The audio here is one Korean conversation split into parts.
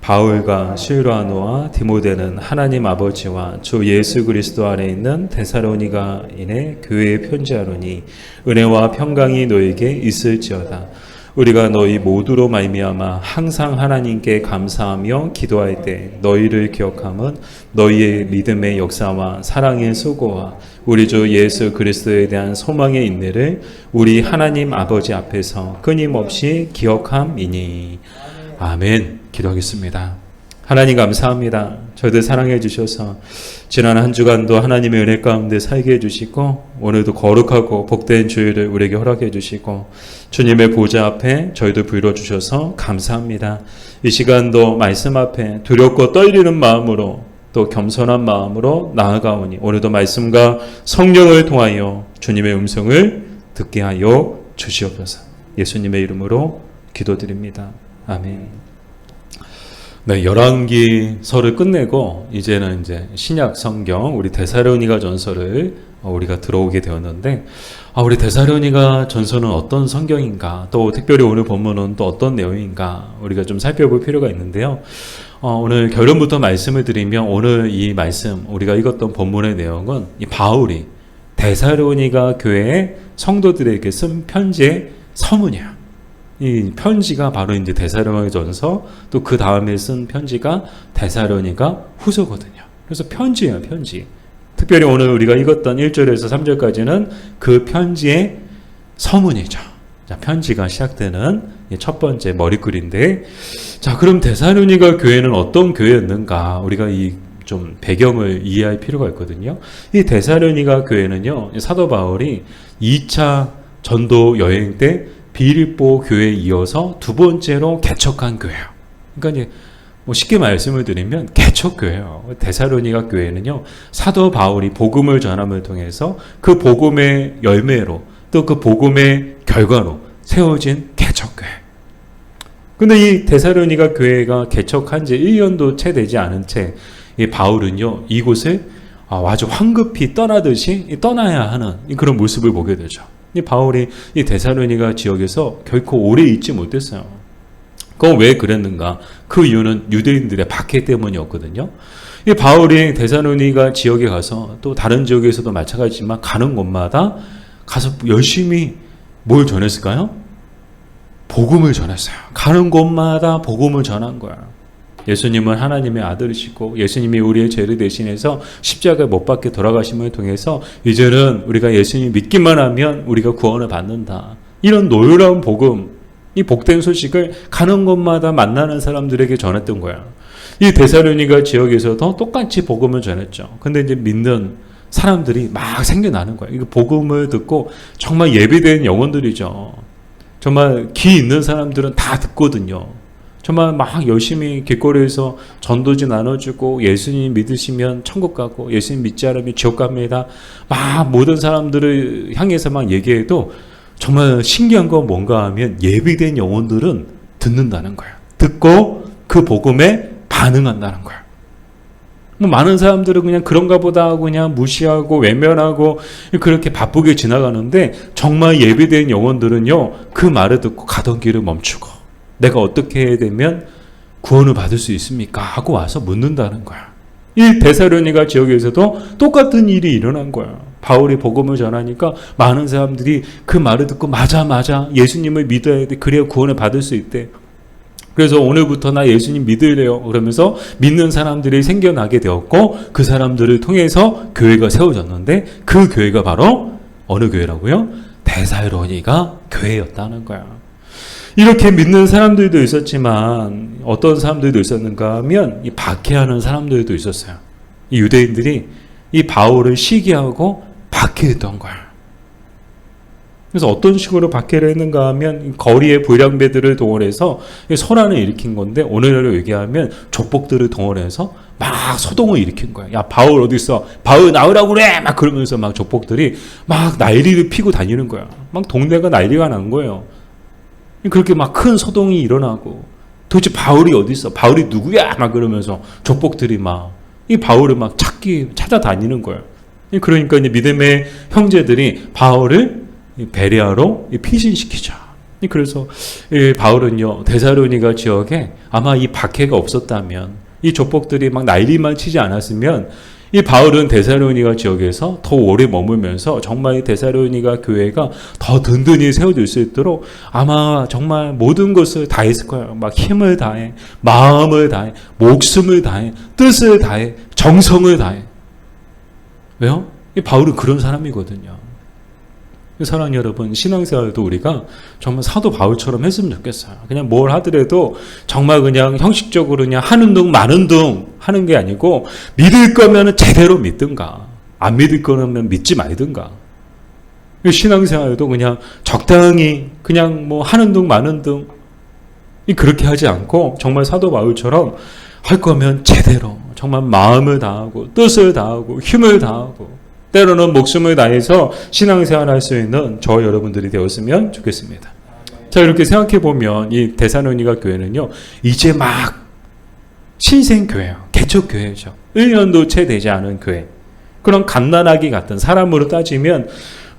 바울과 실바노와 디모데는 하나님 아버지와 주 예수 그리스도 안에 있는 데살로니가인의 교회에 편지하노니 은혜와 평강이 너에게 있을지어다. 우리가 너희 모두로 말미암아 항상 하나님께 감사하며 기도할 때 너희를 기억함은 너희의 믿음의 역사와 사랑의 수고와 우리 주 예수 그리스도에 대한 소망의 인내를 우리 하나님 아버지 앞에서 끊임없이 기억함이니. 아멘. 기도하겠습니다. 하나님 감사합니다. 저희들 사랑해 주셔서 지난 한 주간도 하나님의 은혜 가운데 살게 해주시고 오늘도 거룩하고 복된 주일을 우리에게 허락해 주시고 주님의 보좌 앞에 저희도 부여 주셔서 감사합니다. 이 시간도 말씀 앞에 두렵고 떨리는 마음으로 또 겸손한 마음으로 나아가오니 오늘도 말씀과 성령을 통하여 주님의 음성을 듣게 하여 주시옵소서. 예수님의 이름으로 기도드립니다. 아멘. 네, 열왕기서를 끝내고 이제는 이제 신약 성경 우리 데살로니가 전서를 우리가 들어오게 되었는데, 우리 데살로니가 전서는 어떤 성경인가, 또 특별히 오늘 본문은 또 어떤 내용인가 우리가 좀 살펴볼 필요가 있는데요. 오늘 결론부터 말씀을 드리면 오늘 이 말씀 우리가 읽었던 본문의 내용은 이 바울이 데살로니가 교회의 성도들에게 쓴 편지의 서문이야. 이 편지가 바로 이제 데살로니가전서, 또 그 다음에 쓴 편지가 데살로니가 후서거든요. 그래서 편지예요, 편지. 특별히 오늘 우리가 읽었던 1절에서 3절까지는 그 편지의 서문이죠. 자, 편지가 시작되는 첫 번째 머리글인데, 자, 그럼 데살로니가 교회는 어떤 교회였는가? 우리가 이 좀 배경을 이해할 필요가 있거든요. 이 데살로니가 교회는요, 사도 바울이 2차 전도 여행 때 빌립보 교회에 이어서 두 번째로 개척한 교회예요. 그러니까 이제 쉽게 말씀을 드리면 개척교회예요. 데살로니가 교회는요, 사도 바울이 복음을 전함을 통해서 그 복음의 열매로 또 그 복음의 결과로 세워진 개척교회. 근데 이 데살로니가 교회가 개척한 지 1년도 채 되지 않은 채 이 바울은요, 이곳을 아주 황급히 떠나듯이 떠나야 하는 그런 모습을 보게 되죠. 이 바울이 이 데살로니가 지역에서 결코 오래 있지 못했어요. 그건 왜 그랬는가? 그 이유는 유대인들의 박해 때문이었거든요. 이 바울이 데살로니가 지역에 가서 또 다른 지역에서도 마찬가지지만 가는 곳마다 가서 열심히 뭘 전했을까요? 복음을 전했어요. 가는 곳마다 복음을 전한 거야. 예수님은 하나님의 아들이시고 예수님이 우리의 죄를 대신해서 십자가에 못 박혀 돌아가심을 통해서 이제는 우리가 예수님 믿기만 하면 우리가 구원을 받는다. 이런 놀라운 복음, 이 복된 소식을 가는 곳마다 만나는 사람들에게 전했던 거야. 이 데살로니가 지역에서도 똑같이 복음을 전했죠. 근데 이제 믿는 사람들이 막 생겨나는 거야. 이거 복음을 듣고 정말 예비된 영혼들이죠. 정말 귀 있는 사람들은 다 듣거든요. 정말 막 열심히 길거리에서 전도지 나눠주고 예수님 믿으시면 천국 가고 예수님 믿지 않으면 지옥 갑니다. 막 모든 사람들을 향해서 막 얘기해도 정말 신기한 건 뭔가 하면 예비된 영혼들은 듣는다는 거야. 듣고 그 복음에 반응한다는 거야. 많은 사람들은 그냥 그런가 보다 하고 그냥 무시하고 외면하고 그렇게 바쁘게 지나가는데 정말 예비된 영혼들은요, 그 말을 듣고 가던 길을 멈추고 내가 어떻게 해야 되면 구원을 받을 수 있습니까? 하고 와서 묻는다는 거야. 이 데살로니가 지역에서도 똑같은 일이 일어난 거야. 바울이 복음을 전하니까 많은 사람들이 그 말을 듣고 맞아 예수님을 믿어야 돼. 그래야 구원을 받을 수 있대. 그래서 오늘부터 나 예수님 믿으래요. 그러면서 믿는 사람들이 생겨나게 되었고 그 사람들을 통해서 교회가 세워졌는데 그 교회가 바로 어느 교회라고요? 데살로니가 교회였다는 거야. 이렇게 믿는 사람들도 있었지만 어떤 사람들도 있었는가 하면 이 박해하는 사람들도 있었어요. 이 유대인들이 이 바울을 시기하고 박해했던 거야. 그래서 어떤 식으로 박해를 했는가 하면 거리에 불량배들을 동원해서 소란을 일으킨 건데 오늘날로 얘기하면 족복들을 동원해서 막 소동을 일으킨 거야. 야, 바울 어디 있어? 바울 나오라고 그래! 막 그러면서 막 족복들이 막 난리를 피고 다니는 거야. 막 동네가 난리가 난 거예요. 그렇게 막 큰 소동이 일어나고 도대체 바울이 어디 있어? 바울이 누구야? 막 그러면서 족복들이 막 이 바울을 막 찾아다니는 거예요. 그러니까 이제 믿음의 형제들이 바울을 베레아로 피신시키자. 그래서 바울은요, 데살로니가 지역에 아마 이 박해가 없었다면, 이 족복들이 막 난리만 치지 않았으면 이 바울은 데살로니가 지역에서 더 오래 머물면서 정말 이 데살로니가 교회가 더 든든히 세워질 수 있도록 아마 정말 모든 것을 다 했을 거예요. 막 힘을 다해, 마음을 다해, 목숨을 다해, 뜻을 다해, 정성을 다해. 왜요? 이 바울은 그런 사람이거든요. 사랑하는 여러분, 신앙생활도 우리가 정말 사도 바울처럼 했으면 좋겠어요. 그냥 뭘 하더라도 정말 그냥 형식적으로 그냥 하는 둥 마는 둥 하는 게 아니고, 믿을 거면 제대로 믿든가, 안 믿을 거면 믿지 말든가. 신앙생활도 그냥 적당히 그냥 뭐 하는 둥 마는 둥 그렇게 하지 않고, 정말 사도 바울처럼 할 거면 제대로 정말 마음을 다하고 뜻을 다하고 힘을 다하고 때로는 목숨을 다해서 신앙생활 할 수 있는 저 여러분들이 되었으면 좋겠습니다. 자, 이렇게 생각해 보면 이 데살로니가 교회는요, 이제 막 신생교회예요. 개척교회죠. 1년도 채 되지 않은 교회. 그런 갓난아기 같은, 사람으로 따지면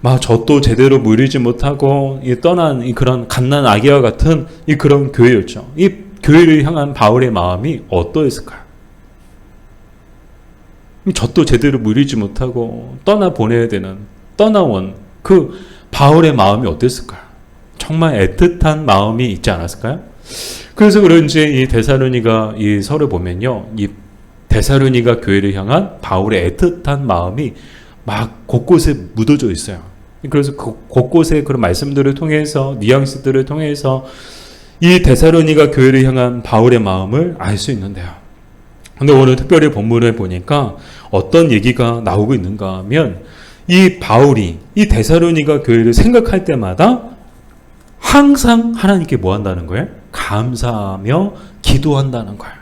막 젖도 제대로 물리지 못하고 떠난 그런 갓난아기와 같은 그런 교회였죠. 이 교회를 향한 바울의 마음이 어떠했을까요? 젖도 제대로 물리지 못하고 떠나보내야 되는, 떠나온 그 바울의 마음이 어땠을까요? 정말 애틋한 마음이 있지 않았을까요? 그래서 그런지 이 데살로니가 이 서를 보면요, 이 데살로니가 교회를 향한 바울의 애틋한 마음이 막 곳곳에 묻어져 있어요. 그래서 곳곳에 그런 말씀들을 통해서, 뉘앙스들을 통해서 이 데살로니가 교회를 향한 바울의 마음을 알 수 있는데요. 근데 오늘 특별히 본문을 보니까 어떤 얘기가 나오고 있는가 하면, 이 바울이 이 데살로니가 교회를 생각할 때마다 항상 하나님께 뭐 한다는 거예요? 감사하며 기도한다는 거예요.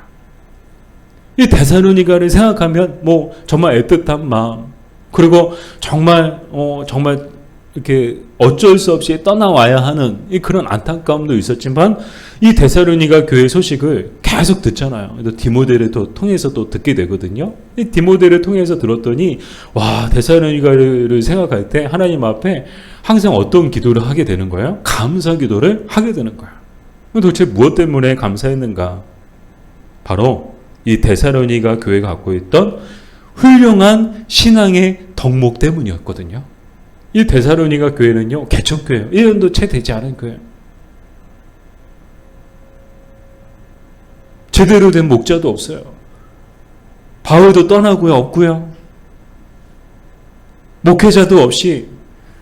이 데살로니가를 생각하면 뭐 정말 애틋한 마음, 그리고 정말 이렇게 어쩔 수 없이 떠나와야 하는 그런 안타까움도 있었지만, 이 데살로니가 교회 소식을 계속 듣잖아요. 디모데를 통해서 또 듣게 되거든요. 이 디모데를 통해서 들었더니, 와, 데살로니가를 생각할 때 하나님 앞에 항상 어떤 기도를 하게 되는 거예요? 감사 기도를 하게 되는 거예요. 도대체 무엇 때문에 감사했는가? 바로 이 데살로니가 교회가 갖고 있던 훌륭한 신앙의 덕목 때문이었거든요. 이 데살로니가 교회는요, 개척교회예요. 1년도 채 되지 않은 교회. 제대로 된 목자도 없어요. 바울도 떠나고요, 없고요. 목회자도 없이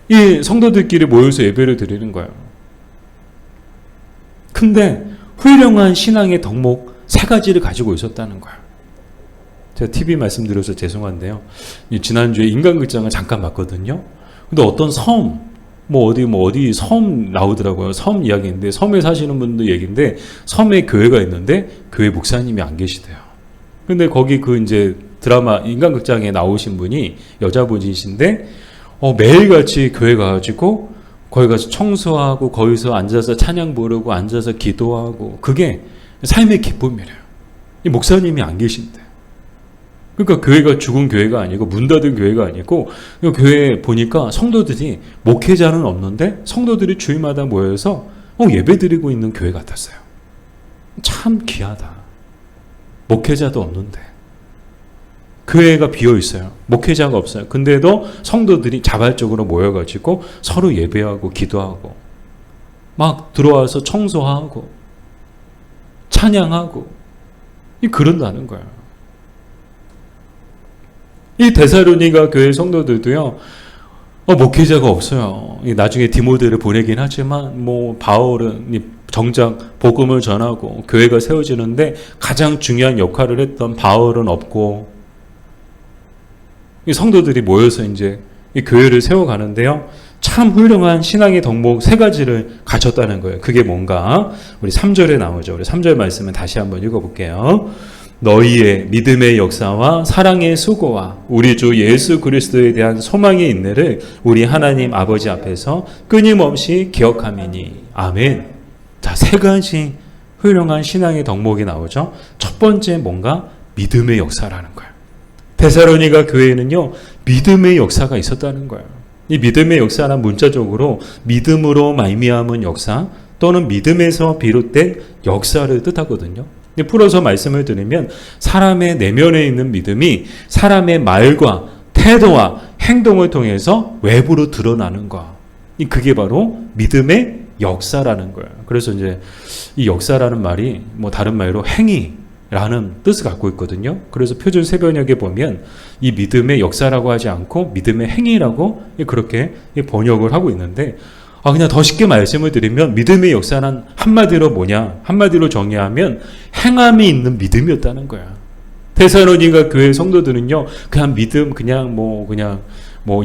이 성도들끼리 모여서 예배를 드리는 거예요. 근데 훌륭한 신앙의 덕목 3가지를 가지고 있었다는 거예요. 제가 TV 말씀드려서 죄송한데요, 지난주에 인간극장을 잠깐 봤거든요. 근데 어떤 섬, 어디 섬 나오더라고요. 섬 이야기인데, 섬에 사시는 분들 얘기인데, 섬에 교회가 있는데 교회 목사님이 안 계시대요. 근데 거기 이제 드라마 인간극장에 나오신 분이 여자분이신데, 매일같이 교회 가가지고 거기 가서 청소하고 거기서 앉아서 찬양 부르고 앉아서 기도하고, 그게 삶의 기쁨이래요. 이 목사님이 안 계신대. 그러니까 교회가 죽은 교회가 아니고 문 닫은 교회가 아니고, 교회에 보니까 성도들이, 목회자는 없는데 성도들이 주일마다 모여서 예배 드리고 있는 교회 같았어요. 참 귀하다. 목회자도 없는데 교회가 비어 있어요. 목회자가 없어요. 근데도 성도들이 자발적으로 모여가지고 서로 예배하고 기도하고 막 들어와서 청소하고 찬양하고 그런다는 거예요. 이 데살로니가 교회 성도들도요, 목회자가 없어요. 나중에 디모데를 보내긴 하지만, 바울은 정작 복음을 전하고 교회가 세워지는데 가장 중요한 역할을 했던 바울은 없고, 이 성도들이 모여서 이제 이 교회를 세워가는데요, 참 훌륭한 신앙의 덕목 3가지를 갖췄다는 거예요. 그게 뭔가? 우리 3절에 나오죠. 우리 3절 말씀을 다시 한번 읽어볼게요. 너희의 믿음의 역사와 사랑의 수고와 우리 주 예수 그리스도에 대한 소망의 인내를 우리 하나님 아버지 앞에서 끊임없이 기억함이니. 아멘. 자, 3가지 훌륭한 신앙의 덕목이 나오죠. 첫 번째 뭔가? 믿음의 역사라는 거예요. 데살로니가 교회에는요, 믿음의 역사가 있었다는 거예요. 이 믿음의 역사는 문자적으로 믿음으로 말미암은 역사, 또는 믿음에서 비롯된 역사를 뜻하거든요. 풀어서 말씀을 드리면 사람의 내면에 있는 믿음이 사람의 말과 태도와 행동을 통해서 외부로 드러나는 것. 그게 바로 믿음의 역사라는 거예요. 그래서 이제 이 역사라는 말이 뭐 다른 말로 행위라는 뜻을 갖고 있거든요. 그래서 표준 세번역에 보면 이 믿음의 역사라고 하지 않고 믿음의 행위라고 그렇게 번역을 하고 있는데, 그냥 더 쉽게 말씀을 드리면 믿음의 역사는 한마디로 뭐냐? 한마디로 정의하면 행함이 있는 믿음이었다는 거야. 데살로니가 교회 성도들은요, 그냥 믿음, 그냥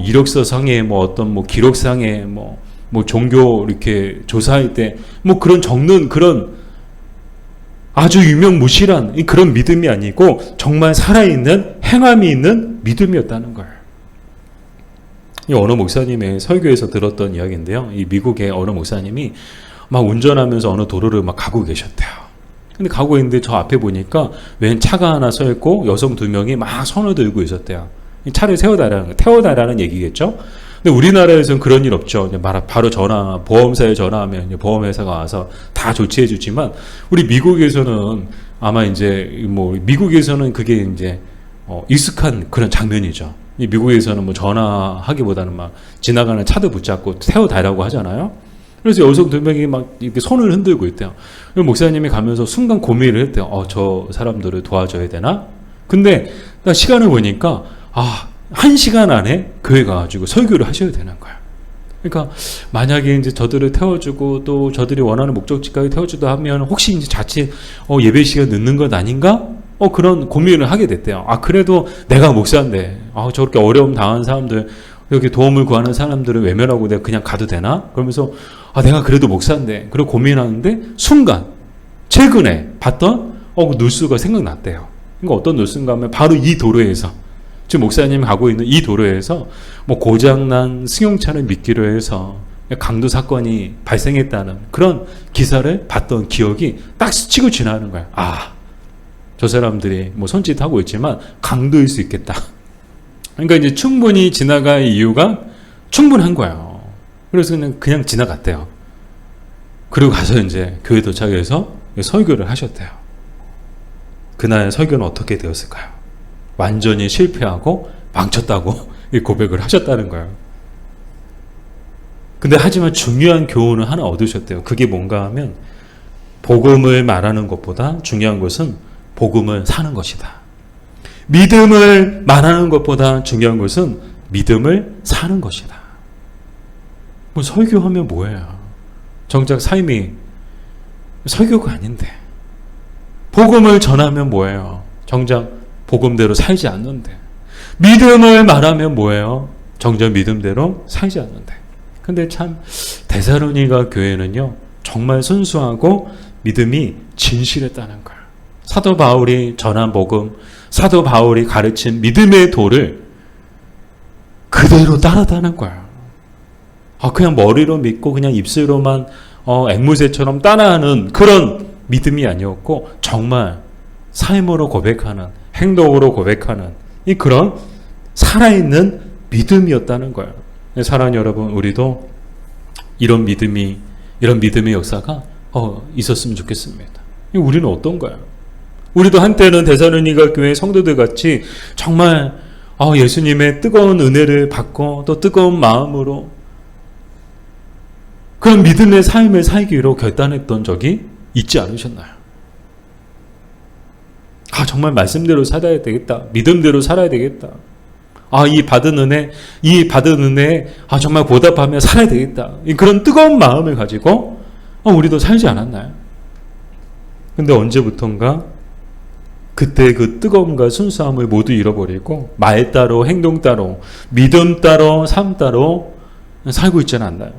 이력서상에 어떤 기록상에 종교 이렇게 조사할 때 그런 적는 그런 아주 유명무실한 그런 믿음이 아니고 정말 살아있는 행함이 있는 믿음이었다는 거예요. 이 어느 목사님의 설교에서 들었던 이야기인데요. 이 미국의 어느 목사님이 막 운전하면서 어느 도로를 막 가고 계셨대요. 근데 가고 있는데 저 앞에 보니까 웬 차가 하나 서 있고 여성 2명이 막 손을 들고 있었대요. 차를 태워달라는 얘기겠죠? 근데 우리나라에서는 그런 일 없죠. 바로 보험사에 전화하면 보험회사가 와서 다 조치해 주지만, 우리 미국에서는 아마 미국에서는 그게 익숙한 그런 장면이죠. 이 미국에서는 전화하기보다는 지나가는 차도 붙잡고 태워달라고 하잖아요. 그래서 여성 2명이 막 이렇게 손을 흔들고 있대요. 목사님이 가면서 순간 고민을 했대요. 저 사람들을 도와줘야 되나? 근데 시간을 보니까 1시간 안에 교회 가가지고 설교를 하셔야 되는 거야. 그러니까 만약에 저들을 태워주고 또 저들이 원하는 목적지까지 태워주다 하면 혹시 자칫 예배 시간 늦는 것 아닌가? 그런 고민을 하게 됐대요. 그래도 내가 목사인데 저렇게 어려움 당한 사람들, 여기 도움을 구하는 사람들을 외면하고 내가 그냥 가도 되나? 그러면서 내가 그래도 목사인데, 그리고 고민하는데 순간 최근에 봤던 그 뉴스가 생각났대요. 그러니까 어떤 뉴스인가 하면 바로 이 도로에서, 지금 목사님이 가고 있는 이 도로에서 고장난 승용차를 믿기로 해서 강도 사건이 발생했다는 그런 기사를 봤던 기억이 딱 스치고 지나가는 거야. 저 사람들이 손짓하고 있지만 강도일 수 있겠다. 그러니까 충분히 지나갈 이유가 충분한 거예요. 그래서 그냥 지나갔대요. 그리고 가서 교회 도착해서 설교를 하셨대요. 그날 설교는 어떻게 되었을까요? 완전히 실패하고 망쳤다고 고백을 하셨다는 거예요. 근데 하지만 중요한 교훈을 하나 얻으셨대요. 그게 뭔가 하면, 복음을 말하는 것보다 중요한 것은 복음을 사는 것이다. 믿음을 말하는 것보다 중요한 것은 믿음을 사는 것이다. 설교하면 뭐예요? 정작 삶이 설교가 아닌데. 복음을 전하면 뭐예요? 정작 복음대로 살지 않는데. 믿음을 말하면 뭐예요? 정작 믿음대로 살지 않는데. 근데 참 데살로니가 교회는요, 정말 순수하고 믿음이 진실했다는 거예요. 사도 바울이 전한 복음, 사도 바울이 가르친 믿음의 도를 그대로 따르다는 거예요. 그냥 머리로 믿고 그냥 입술로만 앵무새처럼 따라하는 그런 믿음이 아니었고, 정말 삶으로 고백하는, 행동으로 고백하는 그런 살아있는 믿음이었다는 거예요. 사랑하는 여러분, 우리도 이런 믿음의 역사가 있었으면 좋겠습니다. 우리는 어떤가요? 우리도 한때는 데살로니가 교회 성도들 같이 정말 예수님의 뜨거운 은혜를 받고 또 뜨거운 마음으로 그런 믿음의 삶을 살기로 결단했던 적이 있지 않으셨나요? 정말 말씀대로 살아야 되겠다. 믿음대로 살아야 되겠다. 이 받은 은혜에 정말 보답하며 살아야 되겠다. 그런 뜨거운 마음을 가지고 우리도 살지 않았나요? 근데 언제부턴가 그때 그 뜨거움과 순수함을 모두 잃어버리고 말 따로 행동 따로 믿음 따로 삶 따로 살고 있지 않나요?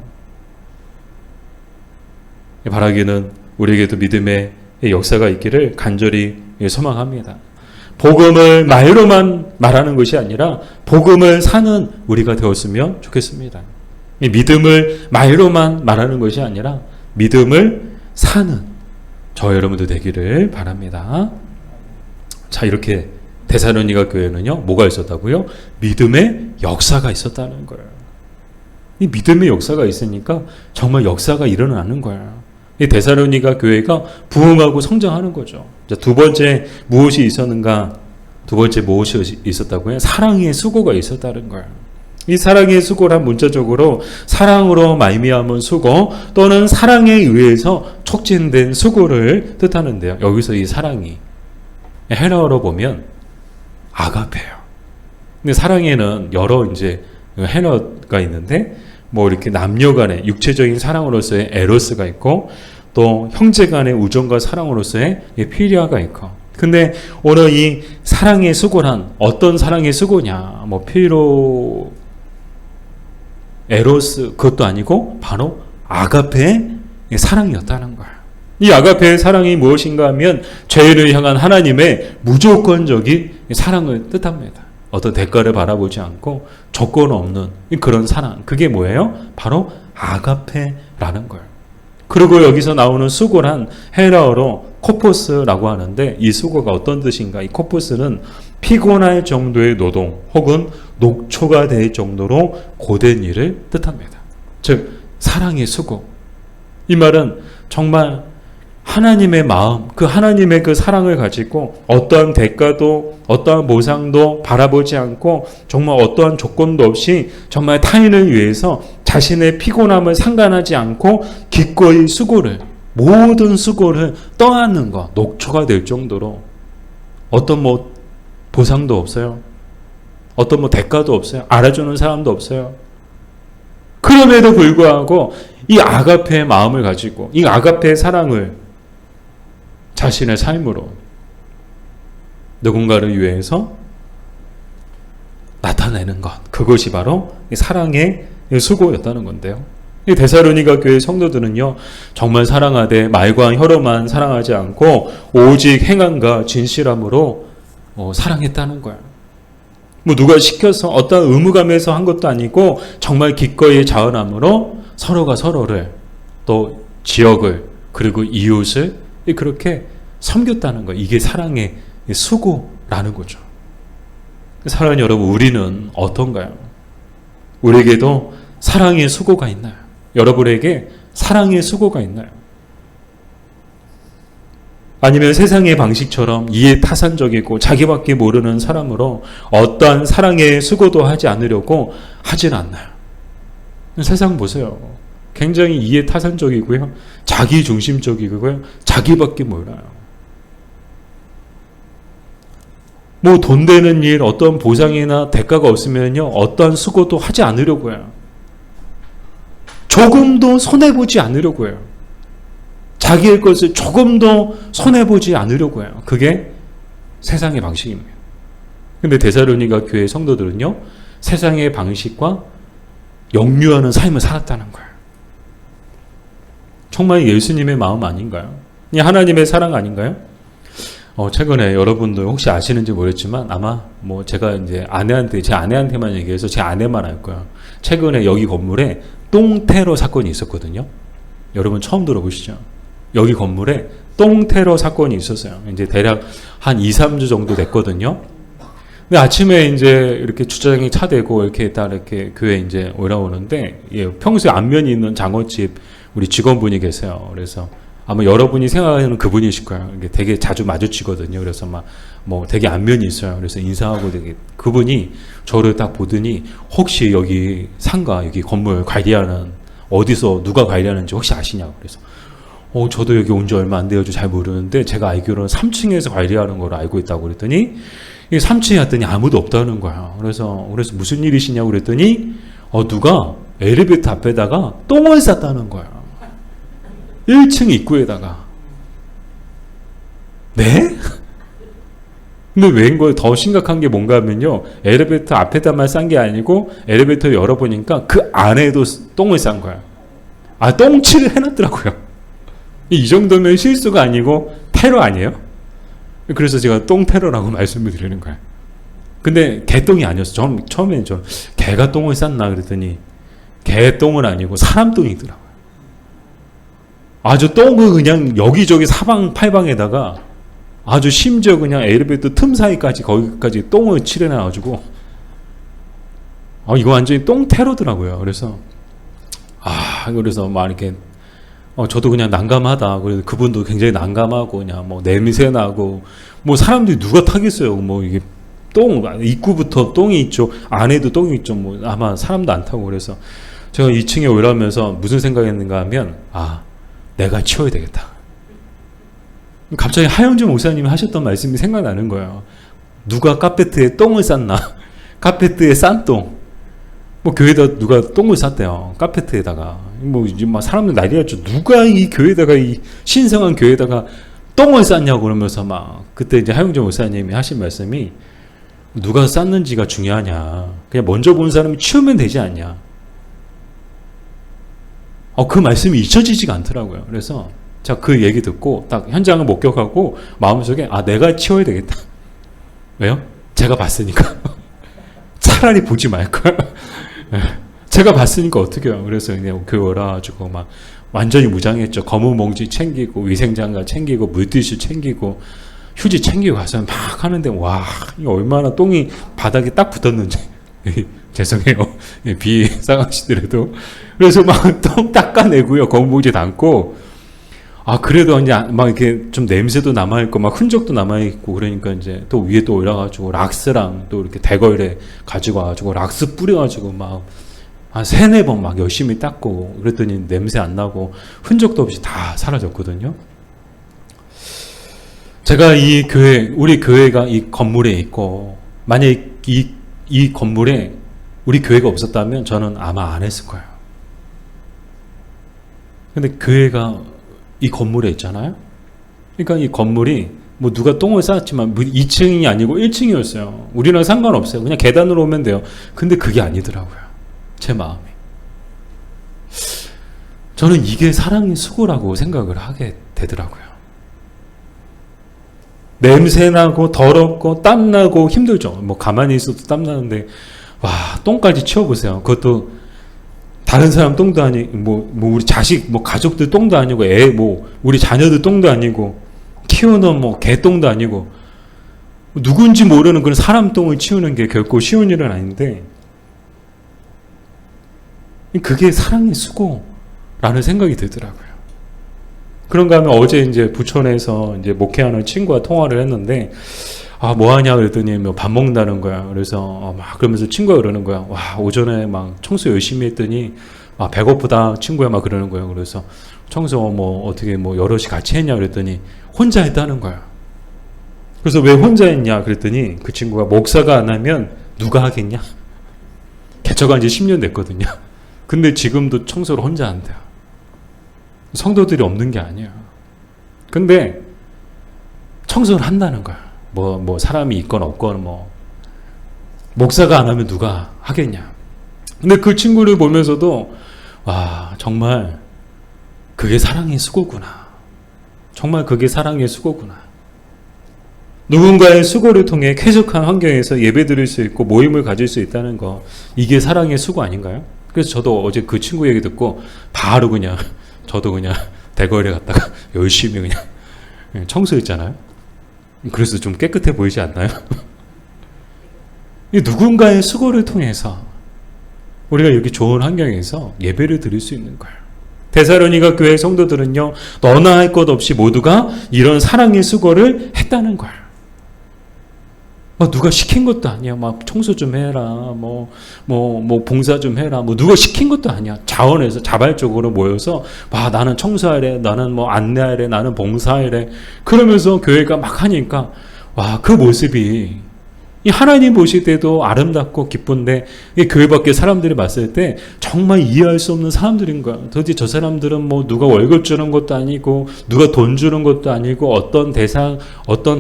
바라기는 우리에게도 믿음의 역사가 있기를 간절히 소망합니다. 복음을 말로만 말하는 것이 아니라 복음을 사는 우리가 되었으면 좋겠습니다. 믿음을 말로만 말하는 것이 아니라 믿음을 사는 저 여러분도 되기를 바랍니다. 자, 이렇게 데살로니가 교회는요, 뭐가 있었다고요? 믿음의 역사가 있었다는 거예요. 이 믿음의 역사가 있으니까 정말 역사가 일어나는 거예요. 이 데살로니가 교회가 부흥하고 성장하는 거죠. 자, 두 번째 무엇이 있었는가? 두 번째 무엇이 있었다고요? 사랑의 수고가 있었다는 거예요. 이 사랑의 수고란 문자적으로 사랑으로 말미암은 수고 또는 사랑에 의해서 촉진된 수고를 뜻하는데요. 여기서 이 사랑이 헬라어로 보면 아가페예요. 근데 사랑에는 여러 이제 헬라어가 있는데 뭐 이렇게 남녀 간의 육체적인 사랑으로서의 에로스가 있고 또 형제 간의 우정과 사랑으로서의 필리아가 있고 근데 오늘 이 사랑의 수고란 어떤 사랑의 수고냐 뭐 필로 에로스 그것도 아니고 바로 아가페의 사랑이었다는 거예요. 이 아가페의 사랑이 무엇인가 하면 죄인을 향한 하나님의 무조건적인 사랑을 뜻합니다. 어떤 대가를 바라보지 않고 조건 없는 그런 사랑. 그게 뭐예요? 바로 아가페라는 거예요. 그리고 여기서 나오는 수고란 헬라어로 코포스라고 하는데 이 수고가 어떤 뜻인가? 이 코포스는 피곤할 정도의 노동 혹은 녹초가 될 정도로 고된 일을 뜻합니다. 즉 사랑의 수고. 이 말은 정말 하나님의 마음, 그 하나님의 그 사랑을 가지고 어떠한 대가도 어떠한 보상도 바라보지 않고 정말 어떠한 조건도 없이 정말 타인을 위해서 자신의 피곤함을 상관하지 않고 기꺼이 수고를 모든 수고를 떠안는 것, 녹초가 될 정도로 어떤 뭐 보상도 없어요. 어떤 뭐 대가도 없어요. 알아주는 사람도 없어요. 그럼에도 불구하고 이 아가페의 마음을 가지고 이 아가페의 사랑을 자신의 삶으로 누군가를 위해서 나타내는 것. 그것이 바로 사랑의 수고였다는 건데요. 이 데살로니가 교회 성도들은요, 정말 사랑하되 말과 혀로만 사랑하지 않고 오직 행함과 진실함으로 사랑했다는 거예요. 뭐 누가 시켜서 어떤 의무감에서 한 것도 아니고 정말 기꺼이 자원함으로 서로가 서로를 또 지역을 그리고 이웃을 그렇게 섬겼다는 거예요. 이게 사랑의 수고라는 거죠. 사랑하는 여러분, 우리는 어떤가요? 우리에게도 사랑의 수고가 있나요? 여러분에게 사랑의 수고가 있나요? 아니면 세상의 방식처럼 이해타산적이고 자기밖에 모르는 사람으로 어떠한 사랑의 수고도 하지 않으려고 하진 않나요? 세상 보세요. 굉장히 이해타산적이고요. 자기중심적이고요. 자기밖에 몰라요. 뭐 돈 되는 일, 어떤 보상이나 대가가 없으면요. 어떠한 수고도 하지 않으려고 해요. 조금도 손해보지 않으려고 해요. 자기의 것을 조금도 손해보지 않으려고 해요. 그게 세상의 방식입니다. 근데 데살로니가 교회 성도들은요. 세상의 방식과 역류하는 삶을 살았다는 거예요. 정말 예수님의 마음 아닌가요? 하나님의 사랑 아닌가요? 최근에 여러분들 혹시 아시는지 모르겠지만 아마 뭐 제가 이제 제 아내한테만 얘기해서 제 아내만 알 거예요. 최근에 여기 건물에 똥테러 사건이 있었거든요. 여러분 처음 들어보시죠? 여기 건물에 똥테러 사건이 있었어요. 이제 대략 한 2, 3주 정도 됐거든요. 근데 아침에 이제 이렇게 주차장에 차 대고 이렇게 딱 이렇게 교회 이제 올라오는데 평소에 안면이 있는 장어집 우리 직원분이 계세요. 그래서 아마 여러분이 생각하는 그분이실 거예요. 이게 되게 자주 마주치거든요. 그래서 막 뭐 되게 안면이 있어요. 그래서 인사하고 되게 그분이 저를 딱 보더니 혹시 여기 상가 여기 건물 관리하는 어디서 누가 관리하는지 혹시 아시냐고. 그래서 저도 여기 온 지 얼마 안 돼가지고 잘 모르는데 제가 알기로는 3층에서 관리하는 걸 알고 있다고 그랬더니 3층에 갔더니 아무도 없다는 거야. 그래서 무슨 일이시냐고 그랬더니 누가 엘리베이터 앞에다가 똥을 쌌다는 거야. 1층 입구에다가. 네? 근데 웬걸 더 심각한 게 뭔가 하면요. 엘리베이터 앞에다만 싼 게 아니고 엘리베이터 열어보니까 그 안에도 똥을 싼 거야. 똥칠을 해놨더라고요. 이 정도면 실수가 아니고 테러 아니에요? 그래서 제가 똥 테러라고 말씀을 드리는 거예요. 근데 개똥이 아니었어. 처음에는 개가 똥을 쌌나 그랬더니 개똥은 아니고 사람 똥이더라고요. 아주 똥을 그냥 여기저기 사방팔방에다가 아주 심지어 그냥 엘리베이터 틈 사이까지 거기까지 똥을 칠해놔가지고 이거 완전히 똥 테러더라고요. 그래서 막 이렇게 저도 그냥 난감하다. 그래서 그분도 굉장히 난감하고 그냥 뭐 냄새 나고 뭐 사람들이 누가 타겠어요. 뭐 이게 똥 입구부터 똥이 있죠. 안에도 똥이 있죠. 뭐 아마 사람도 안 타고 그래서 제가 2층에 올라오면서 무슨 생각했는가 하면 내가 치워야 되겠다. 갑자기 하영주 목사님이 하셨던 말씀이 생각나는 거예요. 누가 카페트에 똥을 쌌나? 카페트에 싼 똥. 뭐 교회에다 누가 똥을 쌌대요. 카페트에다가. 뭐 이제 막 사람들 난리 났죠. 누가 이 교회에다가 이 신성한 교회에다가 똥을 쌌냐고 그러면서 막 그때 이제 하영주 목사님이 하신 말씀이 누가 쌌는지가 중요하냐. 그냥 먼저 본 사람이 치우면 되지 않냐. 그 말씀이 잊혀지지가 않더라고요. 그래서 자, 그 얘기 듣고 딱 현장을 목격하고 마음속에 내가 치워야 되겠다. 왜요? 제가 봤으니까. 차라리 보지 말걸. 제가 봤으니까 어떻게 해요. 그래서 그냥 교회 와가지고 막 완전히 무장했죠. 검은 봉지 챙기고 위생장갑 챙기고 물티슈 챙기고 휴지 챙기고 가서 막 하는데 와, 이거 얼마나 똥이 바닥에 딱 붙었는지. 죄송해요. 비상하시더라도. 그래서 막 똥 닦아내고요. 검은 봉지 담고. 그래도 이제 막 이렇게 좀 냄새도 남아있고, 막 흔적도 남아있고, 그러니까 이제 또 위에 또 올라가지고 락스랑 또 이렇게 대걸레 가지고 와가지고 락스 뿌려가지고 막 한 3-4번 막 열심히 닦고 그랬더니 냄새 안 나고 흔적도 없이 다 사라졌거든요. 제가 우리 교회가 이 건물에 있고, 만약에 이 건물에 우리 교회가 없었다면 저는 아마 안 했을 거예요. 근데 교회가 이 건물에 있잖아요. 그러니까 이 건물이 뭐 누가 똥을 쌌지만 2층이 아니고 1층이었어요. 우리랑 상관없어요. 그냥 계단으로 오면 돼요. 근데 그게 아니더라고요. 제 마음이. 저는 이게 사랑의 수고라고 생각을 하게 되더라고요. 냄새나고 더럽고 땀나고 힘들죠. 뭐 가만히 있어도 땀나는데 똥까지 치워보세요. 그것도 다른 사람 똥도 아니고, 뭐 우리 자식, 가족들 똥도 아니고, 우리 자녀들 똥도 아니고, 키우는 개 똥도 아니고, 누군지 모르는 그런 사람 똥을 치우는 게 결코 쉬운 일은 아닌데, 그게 사랑의 수고라는 생각이 들더라고요. 그런가 하면 어제 이제 부천에서 이제 목회하는 친구와 통화를 했는데, 뭐 하냐 그랬더니 밥 먹는다는 거야. 그래서 막 그러면서 친구가 그러는 거야. 오전에 막 청소 열심히 했더니 배고프다 친구야 막 그러는 거예요. 그래서 청소 어떻게 여럿이 같이 했냐 그랬더니 혼자 했다는 거야. 그래서 왜 혼자 했냐 그랬더니 그 친구가 목사가 안 하면 누가 하겠냐? 개척한 지 10년 됐거든요. 근데 지금도 청소를 혼자 한대요. 성도들이 없는 게 아니에요. 근데 청소를 한다는 거야. 사람이 있건 없건 목사가 안 하면 누가 하겠냐. 근데 그 친구를 보면서도 정말 그게 사랑의 수고구나. 정말 그게 사랑의 수고구나. 누군가의 수고를 통해 쾌적한 환경에서 예배드릴 수 있고 모임을 가질 수 있다는 거, 이게 사랑의 수고 아닌가요? 그래서 저도 어제 그 친구 얘기 듣고 바로 저도 그냥 대거리에 갔다가 열심히 그냥 청소했잖아요. 그래서 좀 깨끗해 보이지 않나요? 누군가의 수고를 통해서 우리가 이렇게 좋은 환경에서 예배를 드릴 수 있는 거예요. 데살로니가 교회 성도들은요, 너나 할 것 없이 모두가 이런 사랑의 수고를 했다는 거예요. 누가 시킨 것도 아니야. 청소 좀 해라. 봉사 좀 해라. 누가 시킨 것도 아니야. 자원해서 자발적으로 모여서, 나는 청소하래. 나는 안내하래. 나는 봉사하래. 그러면서 교회가 막 하니까, 그 모습이, 이 하나님 보실 때도 아름답고 기쁜데, 이 교회 밖에 사람들이 봤을 때 정말 이해할 수 없는 사람들인 거야. 도대체 저 사람들은 누가 월급 주는 것도 아니고, 누가 돈 주는 것도 아니고, 어떤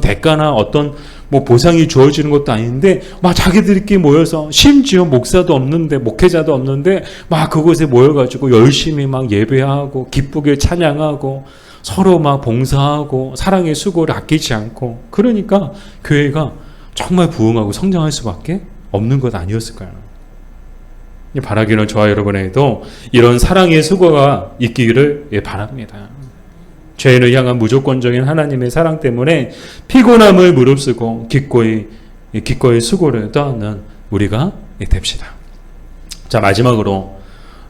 대가나 어떤 보상이 주어지는 것도 아닌데, 자기들끼리 모여서, 심지어 목사도 없는데, 목회자도 없는데, 그곳에 모여가지고 열심히 예배하고, 기쁘게 찬양하고, 서로 봉사하고, 사랑의 수고를 아끼지 않고, 그러니까 교회가 정말 부흥하고 성장할 수밖에 없는 것 아니었을까요? 바라기는 저와 여러분에게도 이런 사랑의 수고가 있기를 바랍니다. 죄인을 향한 무조건적인 하나님의 사랑 때문에 피곤함을 무릅쓰고 기꺼이 수고를 떠안는 우리가 됩시다. 자, 마지막으로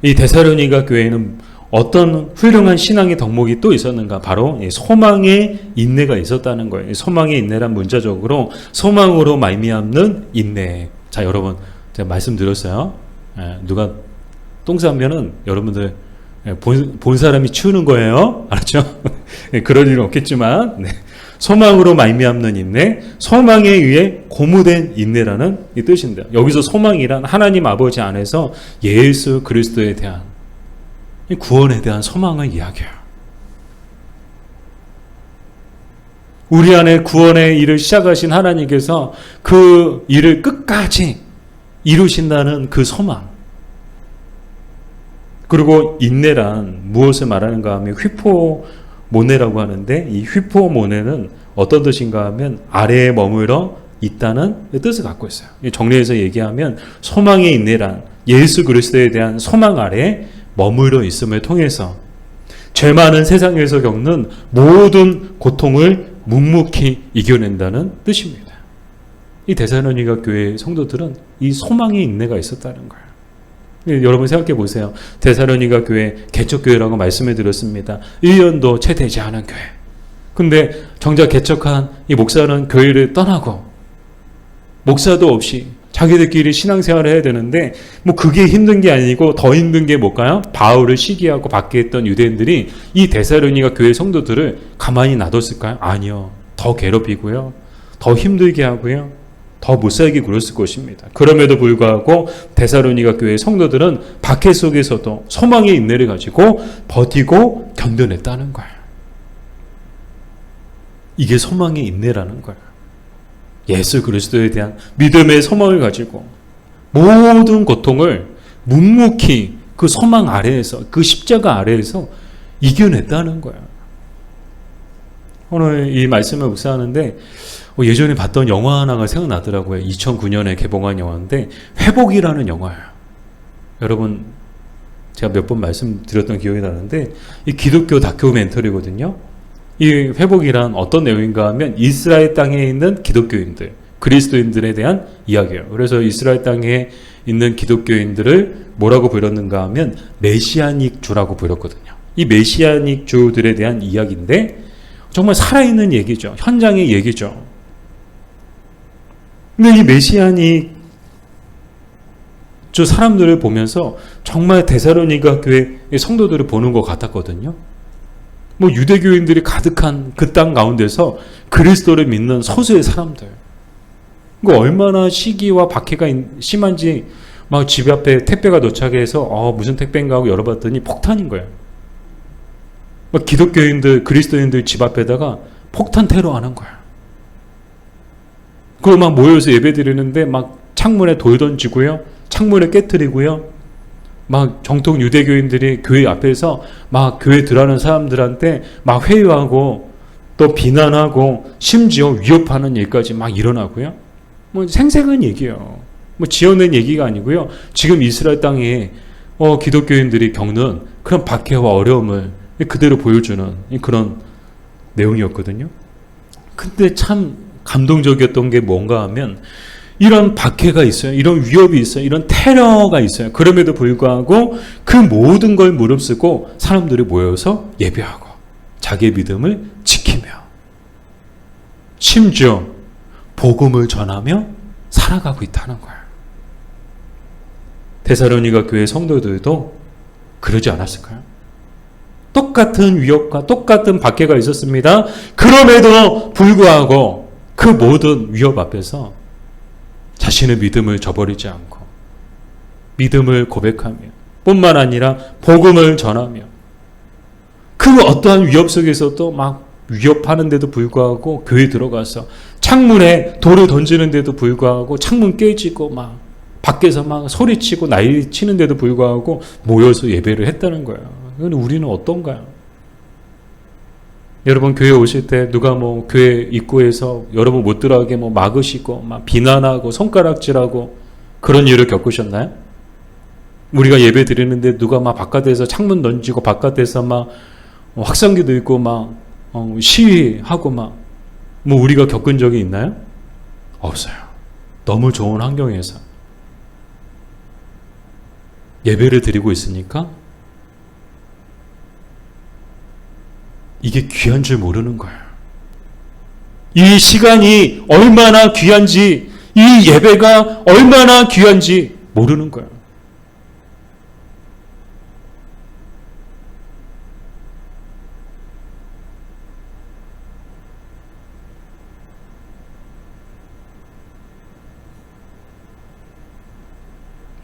이 데살로니가 교회는 어떤 훌륭한 신앙의 덕목이 또 있었는가? 바로 소망의 인내가 있었다는 거예요. 소망의 인내란 문자적으로 소망으로 말미암는 인내. 자, 여러분, 제가 말씀드렸어요. 누가 똥 싸면은 여러분들 본 사람이 치우는 거예요. 알았죠? 그럴 일은 없겠지만, 네. 소망으로 말미암는 인내, 소망에 의해 고무된 인내라는 이 뜻인데요. 여기서 소망이란 하나님 아버지 안에서 예수 그리스도에 대한 구원에 대한 소망을 이야기해요. 우리 안에 구원의 일을 시작하신 하나님께서 그 일을 끝까지 이루신다는 그 소망. 그리고 인내란 무엇을 말하는가 하면 휘포모네라고 하는데, 이 휘포모네는 어떤 뜻인가 하면 아래에 머물러 있다는 뜻을 갖고 있어요. 정리해서 얘기하면 소망의 인내란 예수 그리스도에 대한 소망 아래에 머물러 있음을 통해서 죄 많은 세상에서 겪는 모든 고통을 묵묵히 이겨낸다는 뜻입니다. 이 데살로니가 교회 성도들은 이 소망의 인내가 있었다는 거예요. 여러분 생각해 보세요. 데살로니가 교회 개척교회라고 말씀을 드렸습니다. 1년도 채 되지 않은 교회. 근데 정작 개척한 이 목사는 교회를 떠나고 목사도 없이 자기들끼리 신앙생활을 해야 되는데 뭐 그게 힘든 게 아니고 더 힘든 게 뭘까요? 바울을 시기하고 받게 했던 유대인들이 이 데살로니가 교회 성도들을 가만히 놔뒀을까요? 아니요. 더 괴롭히고요. 더 힘들게 하고요. 더 못살게 굴었을 것입니다. 그럼에도 불구하고 데살로니가 교회 성도들은 박해 속에서도 소망의 인내를 가지고 버티고 견뎌냈다는 거예요. 이게 소망의 인내라는 거예요. 예수 그리스도에 대한 믿음의 소망을 가지고 모든 고통을 묵묵히 그 소망 아래에서, 그 십자가 아래에서 이겨냈다는 거예요. 오늘 이 말씀을 묵상하는데 예전에 봤던 영화 하나가 생각나더라고요. 2009년에 개봉한 영화인데 회복이라는 영화예요. 여러분 제가 몇 번 말씀드렸던 기억이 나는데 이 기독교 다큐멘터리거든요. 이 회복이란 어떤 내용인가 하면 이스라엘 땅에 있는 기독교인들, 그리스도인들에 대한 이야기예요. 그래서 이스라엘 땅에 있는 기독교인들을 뭐라고 부르는가 하면 메시아닉 주라고 부르거든요. 이 메시아닉 주들에 대한 이야기인데 정말 살아있는 얘기죠. 현장의 얘기죠. 근데 이 메시아닉 주 사람들을 보면서 정말 데살로니가 교회의 성도들을 보는 것 같았거든요. 뭐 유대교인들이 가득한 그 땅 가운데서 그리스도를 믿는 소수의 사람들. 그 얼마나 시기와 박해가 심한지 막 집 앞에 택배가 도착해서 무슨 택배인가 하고 열어봤더니 폭탄인 거예요. 막 기독교인들, 그리스도인들 집 앞에다가 폭탄 테러하는 거예요. 그걸 막 모여서 예배 드리는데 막 창문에 돌 던지고요. 창문을 깨트리고요. 막 정통 유대교인들이 교회 앞에서 막 교회 들어가는 사람들한테 막 회유하고 또 비난하고 심지어 위협하는 일까지 막 일어나고요. 뭐 생생한 얘기예요. 뭐 지어낸 얘기가 아니고요. 지금 이스라엘 땅에 기독교인들이 겪는 그런 박해와 어려움을 그대로 보여주는 그런 내용이었거든요. 근데 참 감동적이었던 게 뭔가 하면 이런 박해가 있어요. 이런 위협이 있어요. 이런 테러가 있어요. 그럼에도 불구하고 그 모든 걸 무릅쓰고 사람들이 모여서 예배하고 자기의 믿음을 지키며 심지어 복음을 전하며 살아가고 있다는 거예요. 데살로니가 교회 성도들도 그러지 않았을까요? 똑같은 위협과 똑같은 박해가 있었습니다. 그럼에도 불구하고 그 모든 위협 앞에서 자신의 믿음을 저버리지 않고 믿음을 고백하며 뿐만 아니라 복음을 전하며 그 어떠한 위협 속에서도 막 위협하는데도 불구하고 교회에 들어가서 창문에 돌을 던지는데도 불구하고 창문 깨지고 막 밖에서 막 소리치고 난리치는데도 불구하고 모여서 예배를 했다는 거예요. 그런데 우리는 어떤가요? 여러분 교회 오실 때 누가 뭐 교회 입구에서 여러분 못 들어가게 뭐 막으시고 막 비난하고 손가락질하고 그런 일을 겪으셨나요? 우리가 예배 드리는데 누가 막 바깥에서 창문 던지고 바깥에서 막 확성기 들고 막 시위하고 막 뭐 우리가 겪은 적이 있나요? 없어요. 너무 좋은 환경에서 예배를 드리고 있으니까 이게 귀한 줄 모르는 거예요. 이 시간이 얼마나 귀한지, 이 예배가 얼마나 귀한지 모르는 거예요.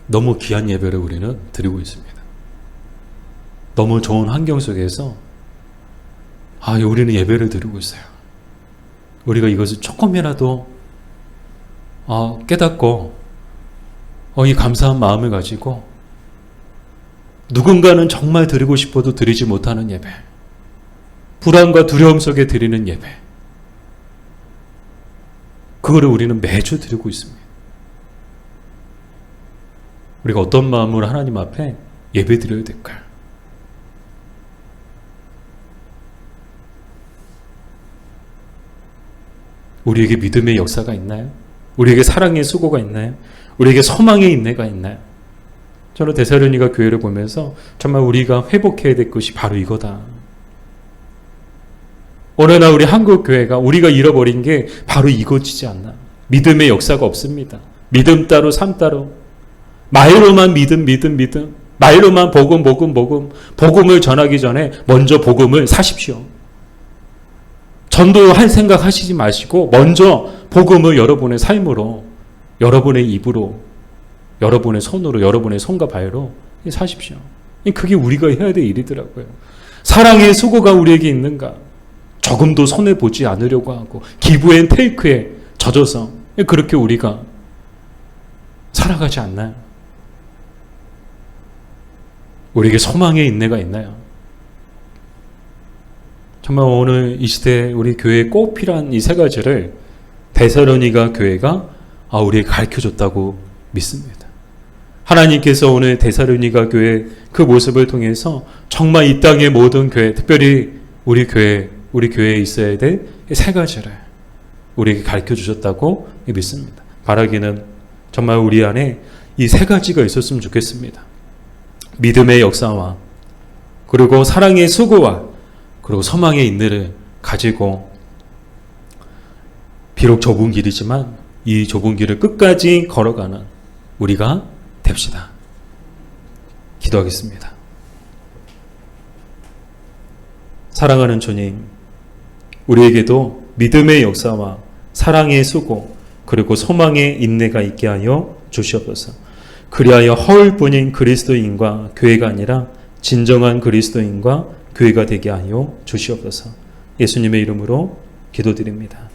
너무 귀한 예배를 우리는 드리고 있습니다. 너무 좋은 환경 속에서 우리는 예배를 드리고 있어요. 우리가 이것을 조금이라도 깨닫고 이 감사한 마음을 가지고 누군가는 정말 드리고 싶어도 드리지 못하는 예배, 불안과 두려움 속에 드리는 예배, 그거를 우리는 매주 드리고 있습니다. 우리가 어떤 마음으로 하나님 앞에 예배 드려야 될까요? 우리에게 믿음의 역사가 있나요? 우리에게 사랑의 수고가 있나요? 우리에게 소망의 인내가 있나요? 저는 데살로니가 교회를 보면서 정말 우리가 회복해야 될 것이 바로 이거다. 어느 날 우리 한국 교회가 우리가 잃어버린 게 바로 이것이지 않나. 믿음의 역사가 없습니다. 믿음 따로 삶 따로. 말로만 믿음. 말로만 복음. 복음을 전하기 전에 먼저 복음을 사십시오. 전도할 생각 하시지 마시고 먼저 복음을 여러분의 삶으로, 여러분의 입으로, 여러분의 손으로, 여러분의 손과 발로 사십시오. 그게 우리가 해야 될 일이더라고요. 사랑의 수고가 우리에게 있는가? 조금도 손해보지 않으려고 하고 기브 앤 테이크에 젖어서 그렇게 우리가 살아가지 않나요? 우리에게 소망의 인내가 있나요? 정말 오늘 이 시대에 우리 교회에 꼭 필요한 이 세 가지를 데살로니가 교회가 우리에게 가르쳐줬다고 믿습니다. 하나님께서 오늘 데살로니가 교회 그 모습을 통해서 정말 이 땅의 모든 교회, 특별히 우리 교회에 있어야 될 세 가지를 우리에게 가르쳐주셨다고 믿습니다. 바라기는 정말 우리 안에 이 세 가지가 있었으면 좋겠습니다. 믿음의 역사와 그리고 사랑의 수고와 그리고 소망의 인내를 가지고 비록 좁은 길이지만 이 좁은 길을 끝까지 걸어가는 우리가 됩시다. 기도하겠습니다. 사랑하는 주님, 우리에게도 믿음의 역사와 사랑의 수고 그리고 소망의 인내가 있게 하여 주시옵소서. 그리하여 허울뿐인 그리스도인과 교회가 아니라 진정한 그리스도인과 교회가 되게 하여 주시옵소서. 예수님의 이름으로 기도드립니다.